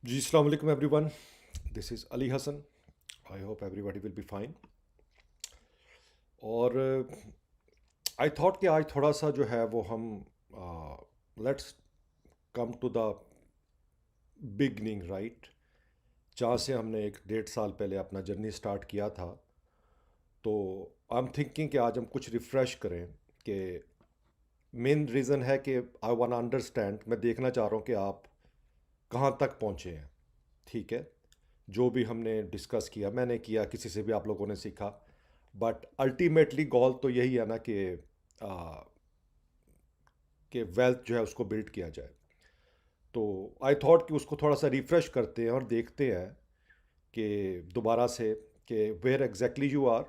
जी अस्सलाम वालेकुम everyone, this is Ali Hasan. I hope everybody will be fine. और आई थॉट कि आज थोड़ा सा जो है वो हम let's come to the beginning, right? जहाँ से हमने एक 1.5 साल पहले अपना जर्नी स्टार्ट किया था। तो आई एम थिंकिंग कि आज हम कुछ रिफ़्रेश करें। कि मेन रीज़न है कि आई वांट अंडरस्टैंड, मैं देखना चाह रहा हूँ कि आप कहाँ तक पहुँचे हैं। ठीक है, जो भी हमने डिस्कस किया, मैंने किया, किसी से भी आप लोगों ने सीखा, बट अल्टीमेटली गोल तो यही है ना आ, कि वेल्थ जो है उसको बिल्ड किया जाए। तो आई थॉट कि उसको थोड़ा सा रिफ़्रेश करते हैं और देखते हैं कि दोबारा से कि वेयर एग्जैक्टली यू आर,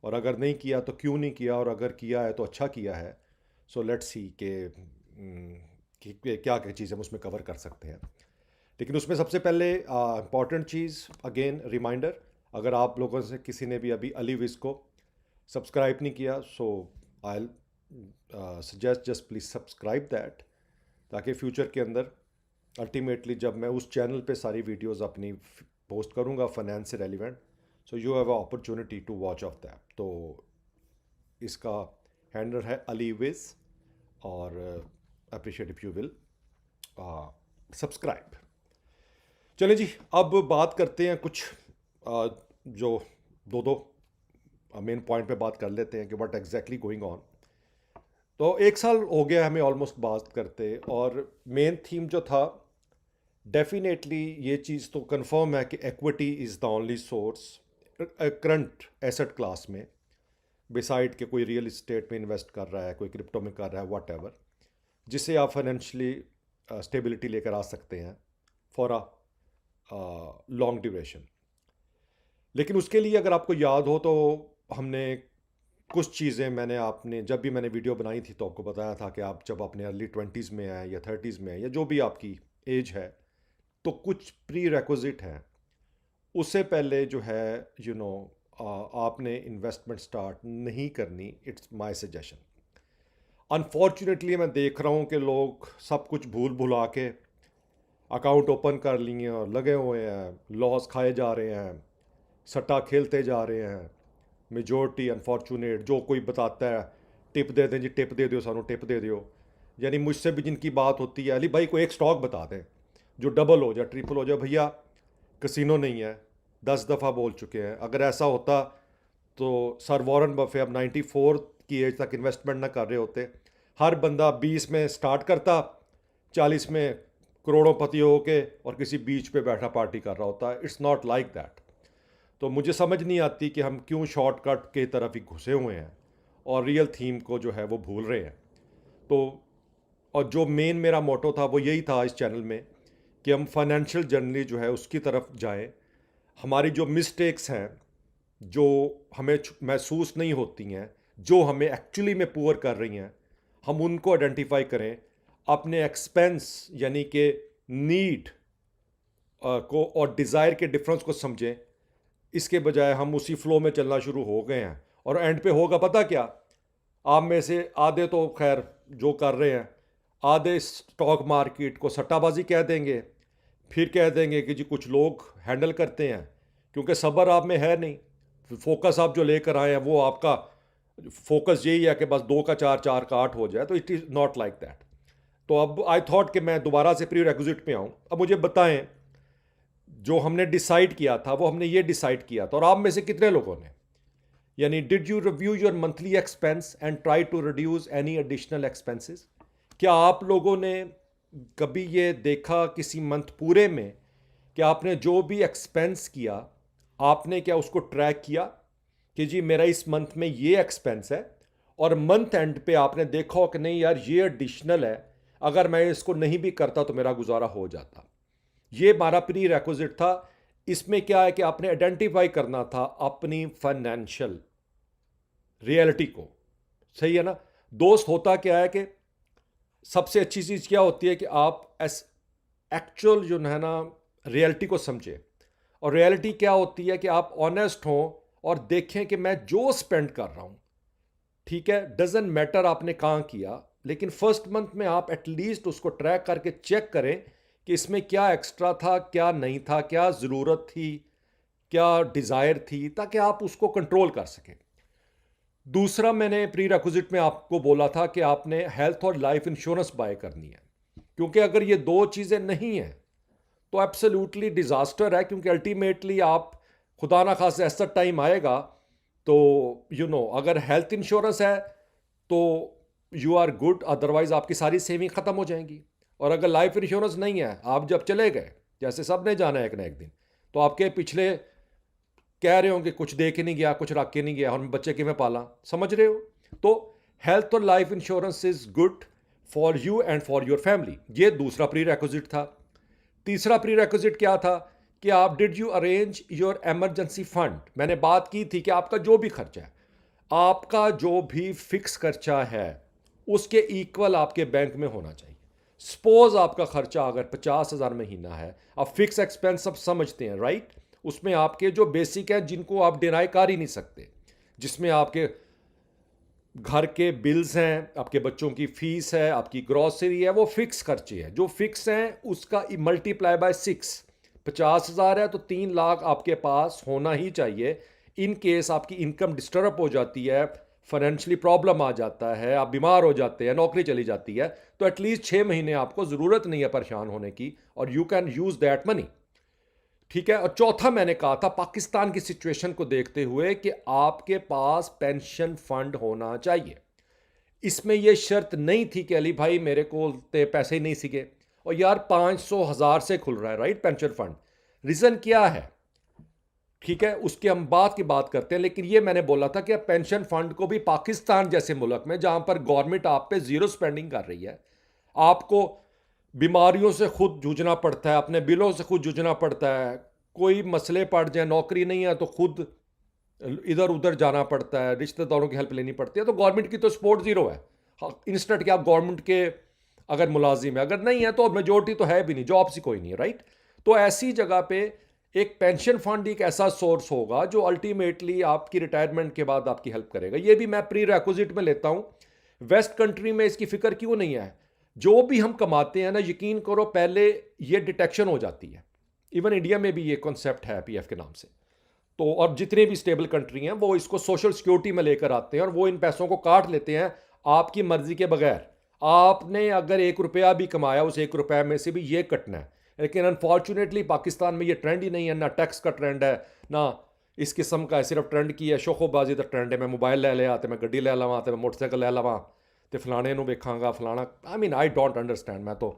और अगर नहीं किया तो क्यों नहीं किया, और अगर किया है तो अच्छा किया है। सो लेट्स सी कि क्या क्या चीज़ हम उसमें कवर कर सकते हैं। लेकिन उसमें सबसे पहले इम्पॉर्टेंट चीज़, अगेन रिमाइंडर, अगर आप लोगों से किसी ने भी अभी अली विज़ को सब्सक्राइब नहीं किया, so I suggest just please subscribe that, ताकि फ्यूचर के अंदर अल्टीमेटली जब मैं उस चैनल पे सारी वीडियोस अपनी पोस्ट करूँगा फाइनेंस से relevant, so you have a opportunity to watch of that. तो इसका हैंडल है अली विज़, और appreciate if you will subscribe. चलें जी, अब बात करते हैं कुछ जो दो दो मेन पॉइंट पे बात कर लेते हैं कि व्हाट एग्जैक्टली गोइंग ऑन। तो 1 साल हो गया हमें ऑलमोस्ट बात करते, और मेन थीम जो था, डेफिनेटली ये चीज़ तो कंफर्म है कि equity is the only source current asset class में, बिसाइड के कोई रियल इस्टेट में इन्वेस्ट कर रहा है, कोई क्रिप्टो में कर रहा है, वट एवर, जिससे आप फाइनेंशियली स्टेबिलिटी लेकर आ सकते हैं फॉर अ लॉन्ग ड्यूरेशन। लेकिन उसके लिए अगर आपको याद हो तो हमने कुछ चीज़ें, मैंने आपने जब भी मैंने वीडियो बनाई थी तो आपको बताया था कि आप जब अपने अर्ली 20s में हैं या 30s में हैं या जो भी आपकी एज है, तो कुछ प्री रेक्विजिट हैं। उससे पहले जो है यू नो आपने इन्वेस्टमेंट स्टार्ट नहीं करनी, इट्स माय सजेशन। अनफॉर्चुनेटली मैं देख रहा हूँ कि लोग सब कुछ भूल भुला के अकाउंट ओपन कर लिए और लगे हुए हैं, लॉस खाए जा रहे हैं, सट्टा खेलते जा रहे हैं। मेजोरिटी अनफॉर्चुनेट, जो कोई बताता है टिप दे दें जी, टिप दे दो, सानू टिप दे दो। यानी मुझसे भी जिनकी बात होती है, अली भाई को एक स्टॉक बता दें जो डबल हो जाए, ट्रिपल हो जाए। भैया कसिनो नहीं है, 10 दफ़ा बोल चुके हैं। अगर ऐसा होता तो सर वॉरेन बफे अब 94 की एज तक इन्वेस्टमेंट ना कर रहे होते। हर बंदा 20 में स्टार्ट करता, 40 में करोड़ों पति हो के और किसी बीच पे बैठा पार्टी कर रहा होता है। It's not like that. तो मुझे समझ नहीं आती कि हम क्यों शॉर्टकट के तरफ ही घुसे हुए हैं और रियल थीम को जो है वो भूल रहे हैं। तो और जो मेन मेरा मोटो था वो यही था इस चैनल में, कि हम फाइनेंशियल जर्नी जो है उसकी तरफ जाएं। हमारी जो मिस्टेक्स हैं, जो हमें महसूस नहीं होती हैं, जो हमें एक्चुअली में पुअर कर रही हैं, हम उनको आइडेंटिफाई करें। अपने एक्सपेंस यानी कि नीड को और डिज़ायर के डिफरेंस को समझें। इसके बजाय हम उसी फ्लो में चलना शुरू हो गए हैं, और एंड पे होगा पता क्या? आप में से आधे तो खैर जो कर रहे हैं, आधे स्टॉक मार्केट को सट्टाबाजी कह देंगे, फिर कह देंगे कि जी कुछ लोग हैंडल करते हैं, क्योंकि सब्र आप में है नहीं। फोकस आप जो लेकर आए हैं वो आपका फोकस यही है कि बस 2 का 4, 4 का 8 हो जाए। तो it is not like that. तो अब आई थॉट कि मैं दोबारा से प्री रेक्विजिट पे आऊँ। अब मुझे बताएं, जो हमने डिसाइड किया था वो हमने ये डिसाइड किया था, और आप में से कितने लोगों ने, यानी did you review your monthly expense and try to reduce any additional expenses? क्या आप लोगों ने कभी ये देखा किसी मंथ पूरे में कि आपने जो भी एक्सपेंस किया, आपने क्या उसको ट्रैक किया कि जी मेरा इस मंथ में ये एक्सपेंस है, और मंथ एंड पे आपने देखा हो कि नहीं यार ये एडिशनल है, अगर मैं इसको नहीं भी करता तो मेरा गुजारा हो जाता। ये हमारा प्री रेक्विजिट था। इसमें क्या है कि आपने आइडेंटिफाई करना था अपनी फाइनेंशियल रियलिटी को। सही है ना? दोस्त, होता क्या है कि सबसे अच्छी चीज़ क्या होती है कि आप एस एक्चुअल जो है ना रियलिटी को समझें। और रियलिटी क्या होती है कि आप ऑनेस्ट हों और देखें कि मैं जो स्पेंड कर रहा हूँ, ठीक है, डजेंट मैटर आपने कहाँ किया, लेकिन फर्स्ट मंथ में आप एटलीस्ट उसको ट्रैक करके चेक करें कि इसमें क्या एक्स्ट्रा था, क्या नहीं था, क्या ज़रूरत थी, क्या डिज़ायर थी, ताकि आप उसको कंट्रोल कर सकें। दूसरा, मैंने प्री रिक्विजिट में आपको बोला था कि आपने हेल्थ और लाइफ इंश्योरेंस बाय करनी है, क्योंकि अगर ये दो चीज़ें नहीं हैं तो एब्सोल्युटली डिज़ास्टर है, क्योंकि अल्टीमेटली आप, खुदा ना खास ऐसा टाइम आएगा तो अगर हेल्थ इंश्योरेंस है तो यू आर गुड, अदरवाइज आपकी सारी सेविंग ख़त्म हो जाएंगी। और अगर लाइफ इंश्योरेंस नहीं है, आप जब चले गए, जैसे सब ने जाना है एक ना एक दिन, तो आपके पिछले कह रहे होंगे कुछ दे के नहीं गया, कुछ रख के नहीं गया, हम बच्चे कि मैं पाला, समझ रहे हो? तो हेल्थ और life insurance is good for you and for your family. ये दूसरा प्री रेक्विजिट था। तीसरा प्री रेक्विजिट क्या था कि आप did you arrange your emergency fund. मैंने बात की थी कि आपका जो भी खर्चा है, आपका जो भी फिक्स खर्चा है, उसके इक्वल आपके बैंक में होना चाहिए। सपोज आपका खर्चा अगर 50,000 महीना है, अब फिक्स एक्सपेंस सब समझते हैं, राइट? उसमें आपके जो बेसिक है, जिनको आप डिनाई कर ही नहीं सकते, जिसमें आपके घर के बिल्स हैं, आपके बच्चों की फीस है, आपकी ग्रॉसरी है, वो फिक्स खर्चे हैं। जो फिक्स हैं उसका मल्टीप्लाई बाय 6, 50,000 है तो 3 लाख आपके पास होना ही चाहिए। इन केस आपकी इनकम डिस्टर्ब हो जाती है, फाइनेंशियली प्रॉब्लम आ जाता है, आप बीमार हो जाते हैं, नौकरी चली जाती है, तो एटलीस्ट 6 महीने आपको ज़रूरत नहीं है परेशान होने की, और you can use that money. ठीक है। और चौथा, मैंने कहा था पाकिस्तान की सिचुएशन को देखते हुए कि आपके पास पेंशन फंड होना चाहिए। इसमें यह शर्त नहीं थी कि अली भाई मेरे को पैसे ही नहीं सीखे, और यार 500,000 से खुल रहा है, राइट, पेंशन फंड। रीज़न क्या है? ठीक है, उसके हम बात की बात करते हैं, लेकिन ये मैंने बोला था कि पेंशन फंड को भी पाकिस्तान जैसे मुल्क में, जहां पर गवर्नमेंट आप पे जीरो स्पेंडिंग कर रही है, आपको बीमारियों से खुद जूझना पड़ता है, अपने बिलों से खुद जूझना पड़ता है, कोई मसले पड़ जाए, नौकरी नहीं है तो खुद इधर उधर जाना पड़ता है, रिश्तेदारों की हेल्प लेनी पड़ती है, तो गवर्नमेंट की तो सपोर्ट ज़ीरो है। हाँ, इंस्टेंट क्या, गवर्नमेंट के अगर मुलाजिम है, अगर नहीं है तो मेजोरिटी तो है भी नहीं, जॉब्स ही कोई नहीं है, राइट? तो ऐसी जगह पे एक पेंशन फंड एक ऐसा सोर्स होगा जो अल्टीमेटली आपकी रिटायरमेंट के बाद आपकी हेल्प करेगा। ये भी मैं प्री रिक्विजिट में लेता हूँ। वेस्ट कंट्री में इसकी फिक्र क्यों नहीं है? जो भी हम कमाते हैं ना, यकीन करो पहले ये डिटेक्शन हो जाती है। इवन इंडिया में भी ये कॉन्सेप्ट है पीएफ के नाम से। तो और जितने भी स्टेबल कंट्री हैं वो इसको सोशल सिक्योरिटी में लेकर आते हैं, और वो इन पैसों को काट लेते हैं आपकी मर्जी के बगैर। आपने अगर 1 रुपया भी कमाया, उस 1 रुपये में से भी ये कटना है। लेकिन अनफॉर्चुनेटली पाकिस्तान में ये ट्रेंड ही नहीं है, ना टैक्स का ट्रेंड है, ना इस किस्म का है। सिर्फ ट्रेंड की है शोखोबाजी का ट्रेंड है, मैं मोबाइल ले लिया तो मैं गड्डी ले लवां, तो मैं मोटरसाइकिल ले लवां, तो फलाने ਨੂੰ ਵੇਖਾਂਗਾ फलाना। I mean I don't understand. मैं तो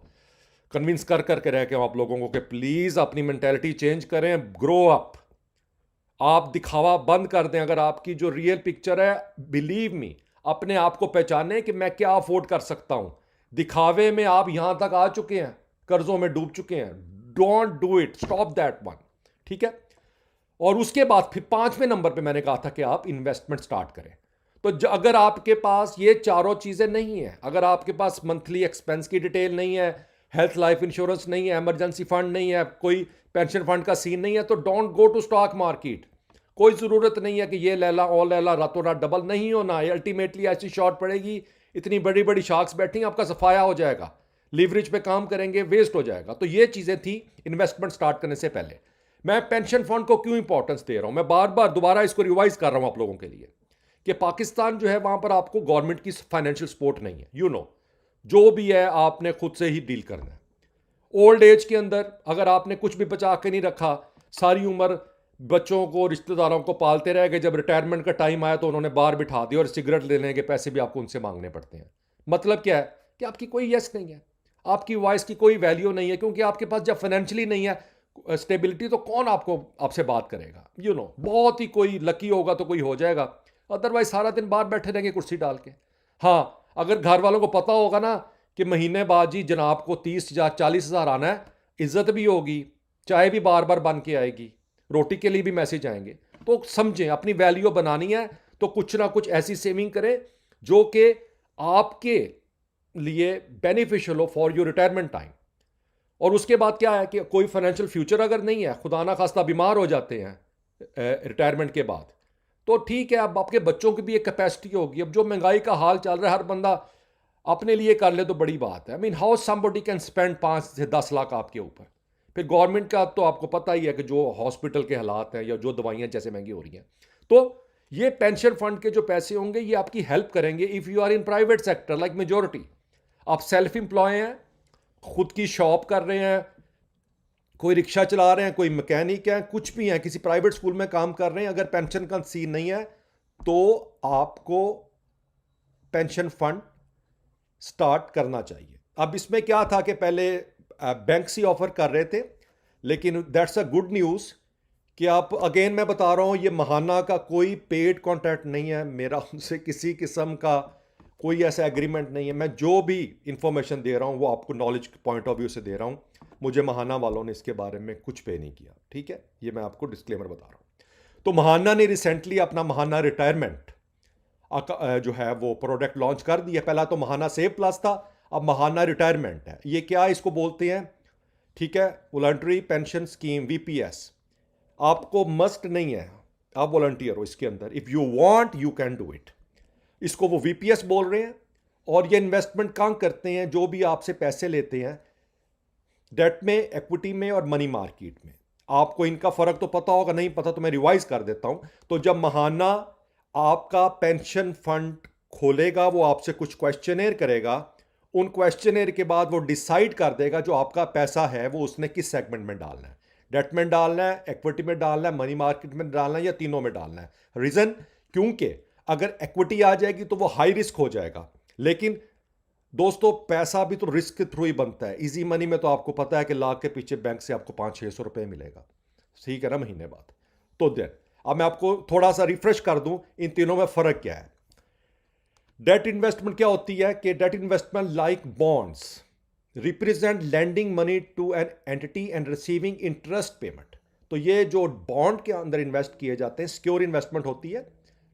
कन्विंस कर करके रह के आप लोगों को कि प्लीज़ अपनी मैंटेलिटी चेंज करें, ग्रो अप। आप दिखावा बंद कर दें। अगर आपकी जो रियल पिक्चर है, बिलीव मी, अपने आप को पहचानें कि मैं क्या अफोर्ड कर सकता हूं। दिखावे में आप यहां तक आ चुके हैं, कर्जों में डूब चुके हैं। Don't do it, stop that one. ठीक है। और उसके बाद फिर 5वें नंबर पे मैंने कहा था कि आप इन्वेस्टमेंट स्टार्ट करें। तो अगर आपके पास ये चारों चीज़ें नहीं है, अगर आपके पास मंथली एक्सपेंस की डिटेल नहीं है, हेल्थ लाइफ इंश्योरेंस नहीं है, इमरजेंसी फंड नहीं है, कोई पेंशन फंड का सीन नहीं है, तो don't go to stock market. कोई ज़रूरत नहीं है कि ये ले ला और ले ला, रातों रात डबल नहीं होना है। अल्टीमेटली ऐसी शॉर्ट पड़ेगी, इतनी बड़ी बड़ी शार्क्स बैठी हैं, आपका सफाया हो जाएगा, लीवरेज पे काम करेंगे, वेस्ट हो जाएगा। तो ये चीज़ें थी इन्वेस्टमेंट स्टार्ट करने से पहले। मैं पेंशन फंड को क्यों इंपॉर्टेंस दे रहा हूं, मैं बार बार दोबारा इसको रिवाइज कर रहा हूं आप लोगों के लिए, कि पाकिस्तान जो है वहां पर आपको गवर्नमेंट की फाइनेंशियल सपोर्ट नहीं है। जो भी है आपने खुद से ही डील करना है। ओल्ड एज के अंदर अगर आपने कुछ भी बचा के नहीं रखा, सारी उम्र बच्चों को, रिश्तेदारों को पालते रह गए, जब रिटायरमेंट का टाइम आया तो उन्होंने बाहर बिठा दिया, और सिगरेट लेने के पैसे भी आपको उनसे मांगने पड़ते हैं। मतलब क्या है कि आपकी कोई यस नहीं है, आपकी वॉइस की कोई वैल्यू नहीं है, क्योंकि आपके पास जब फाइनेंशियली नहीं है स्टेबिलिटी, तो कौन आपसे बात करेगा? बहुत ही कोई लकी होगा तो कोई हो जाएगा, अदरवाइज सारा दिन बाहर बैठे रहेंगे कुर्सी डाल के। हाँ, अगर घर वालों को पता होगा ना कि महीने बाद जी जनाब को 30,000 40,000 आना है, इज्जत भी होगी, चाय भी बार बार बन के आएगी, रोटी के लिए भी मैसेज आएंगे। तो समझें, अपनी वैल्यू बनानी है तो कुछ ना कुछ ऐसी सेविंग करें जो कि आपके लिए बेनिफिशियल हो फॉर योर रिटायरमेंट टाइम। और उसके बाद क्या है कि कोई फाइनेंशियल फ्यूचर अगर नहीं है, खुदा ना खास्ता बीमार हो जाते हैं रिटायरमेंट के बाद, तो ठीक है, अब आपके बच्चों की भी एक कैपेसिटी होगी। अब जो महंगाई का हाल चल रहा है, हर बंदा अपने लिए कर ले तो बड़ी बात है। I mean how somebody can spend 5 से 10 लाख आपके ऊपर। फिर गवर्नमेंट का तो आपको पता ही है कि जो हॉस्पिटल के हालात हैं या जो दवाइयाँ जैसे महंगी हो रही हैं, तो ये पेंशन फंड के जो पैसे होंगे ये आपकी हेल्प करेंगे if you are in private sector like majority. आप सेल्फ एम्प्लॉय हैं, खुद की शॉप कर रहे हैं, कोई रिक्शा चला रहे हैं, कोई मैकेनिक है, कुछ भी है, किसी प्राइवेट स्कूल में काम कर रहे हैं, अगर पेंशन का सीन नहीं है तो आपको पेंशन फंड स्टार्ट करना चाहिए। अब इसमें क्या था कि पहले बैंक्स ही ऑफर कर रहे थे, लेकिन दैट्स अ गुड न्यूज़ कि आप, अगेन मैं बता रहा हूँ, ये महाना का कोई पेड कॉन्ट्रैक्ट नहीं है, मेरा उनसे किसी किस्म का कोई ऐसा एग्रीमेंट नहीं है। मैं जो भी इंफॉर्मेशन दे रहा हूँ वो आपको नॉलेज पॉइंट ऑफ व्यू से दे रहा हूँ। मुझे महाना वालों ने इसके बारे में कुछ पे नहीं किया, ठीक है, ये मैं आपको डिस्क्लेमर बता रहा हूँ। तो महाना ने रिसेंटली अपना महाना रिटायरमेंट जो है वो प्रोडक्ट लॉन्च कर दिया। पहला तो महाना सेव प्लस था, अब महाना रिटायरमेंट है। ये क्या इसको बोलते हैं, ठीक है, वॉलंटरी पेंशन स्कीम, वीपीएस। आपको मस्ट नहीं है, आप वॉलंटियर हो इसके अंदर, if you want you can do it. इसको वो वीपीएस बोल रहे हैं। और ये इन्वेस्टमेंट कहाँ करते हैं, जो भी आपसे पैसे लेते हैं डेट में, इक्विटी में और मनी मार्केट में। आपको इनका फर्क तो पता होगा, नहीं पता तो मैं रिवाइज कर देता हूं। तो जब महाना आपका पेंशन फंड खोलेगा, वो आपसे कुछ क्वेश्चनेयर करेगा, उन क्वेश्चनेयर के बाद वो डिसाइड कर देगा जो आपका पैसा है वो उसने किस सेगमेंट में डालना है, डेट में डालना है, इक्विटी में डालना है, मनी मार्केट में डालना है या तीनों में डालना है। रीजन, क्योंकि अगर इक्विटी आ जाएगी तो वो हाई रिस्क हो जाएगा, लेकिन दोस्तों पैसा भी तो रिस्क के थ्रू ही बनता है। इजी मनी में तो आपको पता है कि लाख के पीछे बैंक से आपको 500-600 रुपए मिलेगा, ठीक है ना, महीने बाद। तो देन अब मैं आपको थोड़ा सा रिफ्रेश कर दूं, इन तीनों में फर्क क्या है। डेट इन्वेस्टमेंट क्या होती है कि debt investment like bonds represent lending money to an entity and receiving interest payment. तो ये जो बॉन्ड के अंदर इन्वेस्ट किए जाते हैं सिक्योर इन्वेस्टमेंट होती है,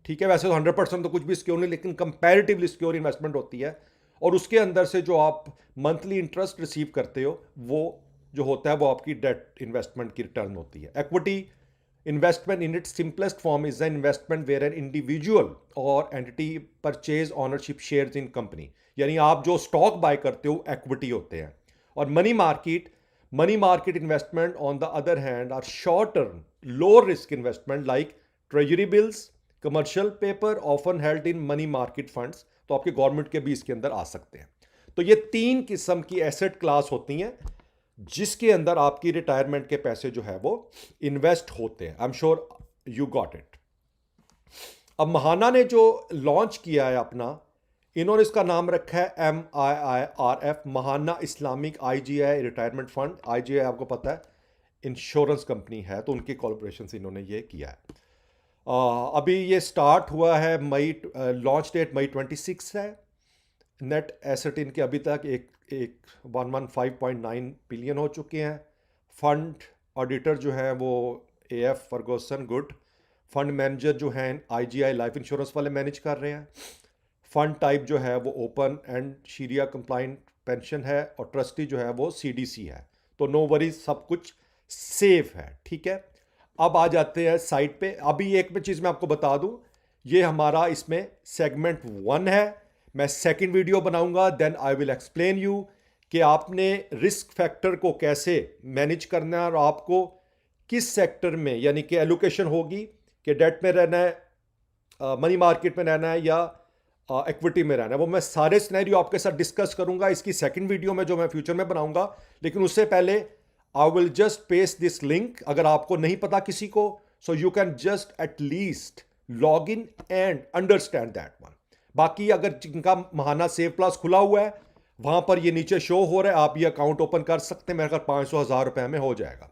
ठीक है। वैसे तो 100% तो कुछ भी सिक्योर नहीं, लेकिन कंपैरेटिवली सिक्योर इन्वेस्टमेंट होती है। और उसके अंदर से जो आप मंथली इंटरेस्ट रिसीव करते हो वो जो होता है वो आपकी डेट इन्वेस्टमेंट की रिटर्न होती है। Equity investment in its simplest form is an investment where an individual और entity purchase ownership shares in company, यानी आप जो स्टॉक बाय करते हो इक्विटी होते हैं। और money market investment on the other hand are short term low risk investment like treasury bills, commercial paper often held in money market funds. तो आपके गवर्नमेंट के भी इसके अंदर आ सकते हैं। तो ये 3 किस्म की एसेट क्लास होती हैं जिसके अंदर आपकी रिटायरमेंट के पैसे जो है वो इन्वेस्ट होते हैं। I am sure you got it. अब महाना ने जो लॉन्च किया है अपना, इन्होंने इसका नाम रखा है MIIRF, महाना Islamic IGI retirement fund. IGI आपको पता है इंश्योरेंस कंपनी है, तो उनके कॉर्पोरेशन से इन्होंने ये किया है। अभी ये स्टार्ट हुआ है लॉन्च डेट मई 26 है। नेट एसेट इनके अभी तक एक 115.9 बिलियन हो चुके हैं। फंड ऑडिटर जो है वो AF Ferguson good. Fund manager जो हैं IGI लाइफ इंश्योरेंस वाले मैनेज कर रहे हैं। फंड टाइप जो है वो ओपन एंड शरिया कंप्लाइंट पेंशन है, और ट्रस्टी जो है वो CDC है। तो नो वरीज, सब कुछ सेफ है, ठीक है। अब आ जाते हैं साइट पे। अभी एक में चीज़ मैं आपको बता दूं, ये हमारा इसमें सेगमेंट 1 है। मैं सेकंड वीडियो बनाऊंगा, then I will explain you कि आपने रिस्क फैक्टर को कैसे मैनेज करना है और आपको किस सेक्टर में, यानी कि एलोकेशन होगी कि डेट में रहना है, मनी मार्केट में रहना है या इक्विटी में रहना है। वो मैं सारे सिनेरियो आपके साथ डिस्कस करूंगा इसकी सेकंड वीडियो में जो मैं फ्यूचर में बनाऊंगा। लेकिन उससे पहले I will just paste this link, अगर आपको नहीं पता किसी को, so you can just at least log in and understand that one. बाकी अगर जिनका महाना सेव प्लस खुला हुआ है वहां पर ये नीचे शो हो रहा है, आप ये अकाउंट ओपन कर सकते हैं। मेरे ख्याल 500-1000 रुपए में हो जाएगा।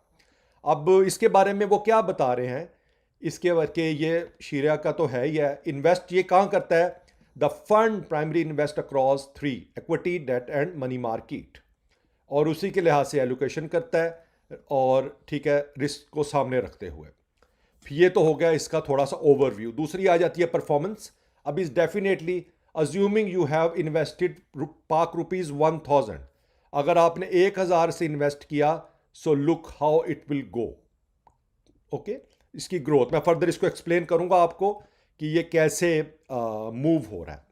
अब इसके बारे में वो क्या बता रहे हैं, इसके के ये शीरिया का तो है ही है। इन्वेस्ट ये कहाँ करता है, the fund primary invest across 3 equity, debt and money market, और उसी के लिहाज से एलोकेशन करता है, और ठीक है, रिस्क को सामने रखते हुए। ये तो हो गया इसका थोड़ा सा ओवरव्यू। दूसरी आ जाती है परफॉर्मेंस। अब इस definitely assuming you have invested पाक ₹1000, अगर आपने 1000 से इन्वेस्ट किया, so look how it will go. Okay, इसकी ग्रोथ मैं फर्दर इसको एक्सप्लेन करूंगा आपको कि ये कैसे मूव हो रहा है।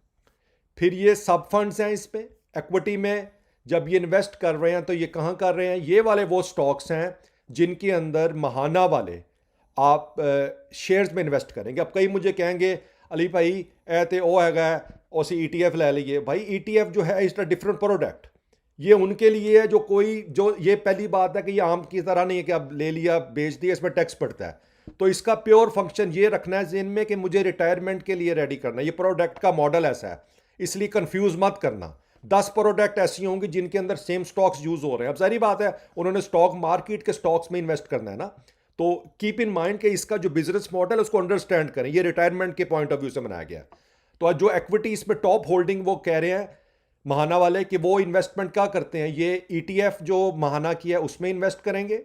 फिर ये सब फंड्स हैं इस पे इक्विटी में जब ये इन्वेस्ट कर रहे हैं तो ये कहाँ कर रहे हैं, ये वाले वो स्टॉक्स हैं जिनके अंदर महाना वाले आप शेयर्स में इन्वेस्ट करेंगे। अब कई मुझे कहेंगे अली भाई ए ते ओ हैगा उसी ETF ले लीजिए। भाई ETF जो है इट्स अ डिफरेंट प्रोडक्ट, ये उनके लिए है जो कोई जो ये पहली बात है कि ये आम की तरह नहीं है कि आप ले लिया बेच दिया इसमें टैक्स पड़ता है। तो इसका प्योर फंक्शन ये रखना है जिन में कि मुझे रिटायरमेंट के लिए रेडी करना है। ये प्रोडक्ट का मॉडल ऐसा है, इसलिए कंफ्यूज मत करना। 10 प्रोडक्ट ऐसी होंगी जिनके अंदर सेम स्टॉक्स यूज हो रहे हैं। अब सारी बात है उन्होंने स्टॉक मार्केट के स्टॉक्स में इन्वेस्ट करना है ना, तो कीप इन माइंड कि इसका जो बिजनेस मॉडल है उसको अंडरस्टैंड करें। ये रिटायरमेंट के पॉइंट ऑफ व्यू से बनाया गया है। तो आज जो इक्विटी इसमें टॉप होल्डिंग वो कह रहे हैं महाना वाले कि वो इन्वेस्टमेंट क्या करते हैं, ये ETF जो महाना की है उसमें इन्वेस्ट करेंगे,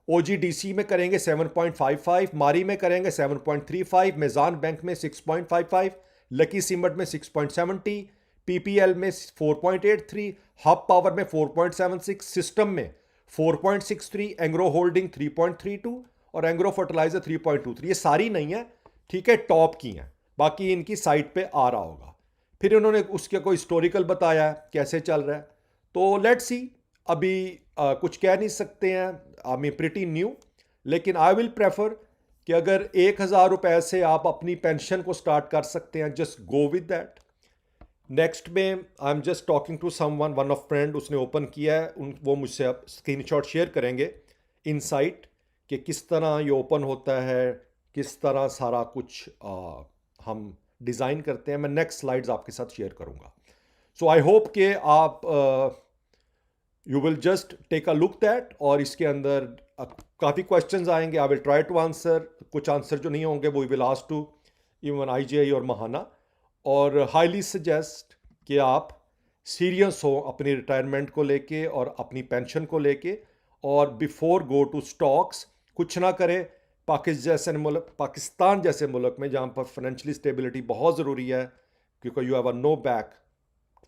OGDC में करेंगे 7.55, मारी में करेंगे 7.35, मेजान बैंक में 6.55, लकी सीमेंट में 6.70, PPL में 4.83, हब पावर में 4.76, सिस्टम में 4.63, एंग्रो होल्डिंग 3.32 और एंग्रो फर्टिलाइजर 3.23। ये सारी नहीं है, ठीक है, टॉप की हैं, बाकी इनकी साइट पे आ रहा होगा। फिर इन्होंने उसके कोई हिस्टोरिकल बताया कैसे चल रहा है। तो लेट्स सी, अभी कुछ कह नहीं सकते हैं, आई मीन प्रिटी न्यू, लेकिन आई विल प्रेफर कि अगर 1,000 रुपए से आप अपनी पेंशन को स्टार्ट कर सकते हैं, just go with that. Next में I am just talking to someone, one of friend, उसने ओपन किया है, वो मुझसे अब स्क्रीनशॉट शेयर करेंगे इनसाइट कि किस तरह ये ओपन होता है, किस तरह सारा कुछ हम डिज़ाइन करते हैं। मैं नेक्स्ट स्लाइड्स आपके साथ शेयर करूंगा। सो आई होप कि आप you will just take a look that, और इसके अंदर काफ़ी क्वेश्चंस आएंगे, I will try to answer. कुछ आंसर जो नहीं होंगे वो will ask to even IGI और महाना। और हाईली सजेस्ट कि आप सीरियस हो अपनी रिटायरमेंट को लेके और अपनी पेंशन को लेके, और बिफोर गो टू स्टॉक्स कुछ ना करें। पाकिस्तान जैसे मुल्क में जहाँ पर फाइनेंशियली स्टेबिलिटी बहुत ज़रूरी है, क्योंकि you have a no back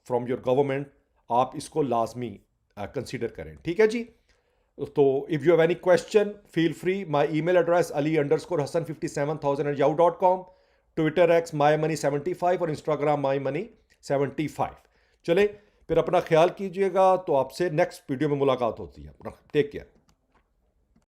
from your government, आप इसको लाजमी कंसीडर करें, ठीक है जी। तो if you have any question feel free, my email address ali_hasan57,000@yahoo.com, Twitter X mymoney75 और इंस्टाग्राम mymoney75। चले फिर अपना ख्याल कीजिएगा, तो आपसे नेक्स्ट वीडियो में मुलाकात होती है। Take care.